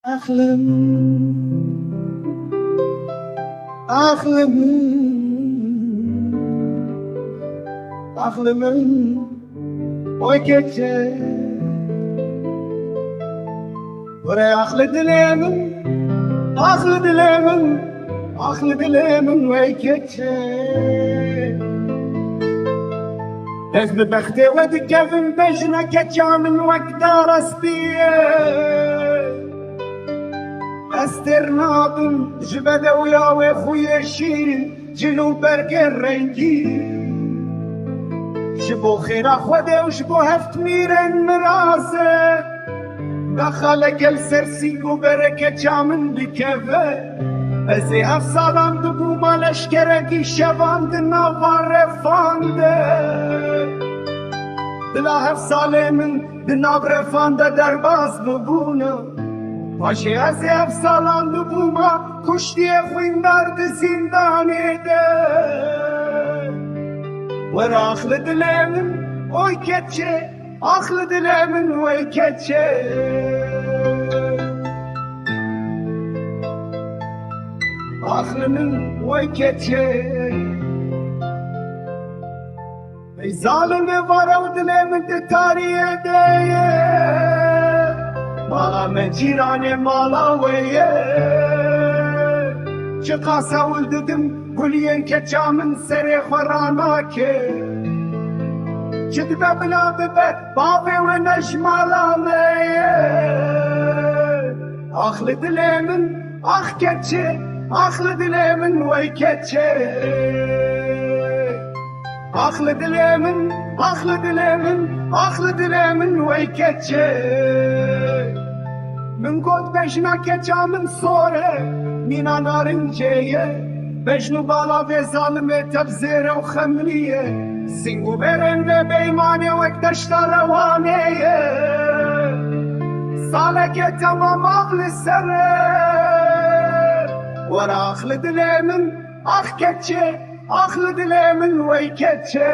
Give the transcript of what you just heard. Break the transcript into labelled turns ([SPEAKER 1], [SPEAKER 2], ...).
[SPEAKER 1] أحلم أحلم أحلم ويكتشف ورا أخلد اليمن أخلد اليمن أخلد اليمن ويكتشف اسم بختي ودكفن بجنا كتشامن وقدار استرناطن جبل ويا خويا شيرين جنوب برك الرنجي شبو خير أخوده وشبو هفت ميرن مراسه دخلك السرسيق وبركة جامن بكفه ازي افسالان دبو مالشكركي شبان دنافان رفانده دلا هفساله من دناف رفانده درباز ببونه باشه ازي افسالان دبو ما کشتی خوین درد زندانه ده ورا اخل دلمن oy keçe aklı dilemin oy keçe aklımın oy keçe ey zalimi var dilemin de tarihe de mala mecirane mala veye çıkasa uldedim gülyen keçamın sere khorana ke جدبه بلا ببه بابي ونجمالانه اخل دلمن اخ كتشي اخل دلمن وي كتشي اخل دلمن اخل دلمن اخل دلمن وي كتشي من قد بجنا كتشا من صوره مينا نارنجيه بجنو بالا في ظالمه تبزيره وخمريه سنگو برنده بیمانه وقتشتا روانه سالك تمام اغل سره ورا اخل دلمن اخ كتشه اخل دلمن وي كتشه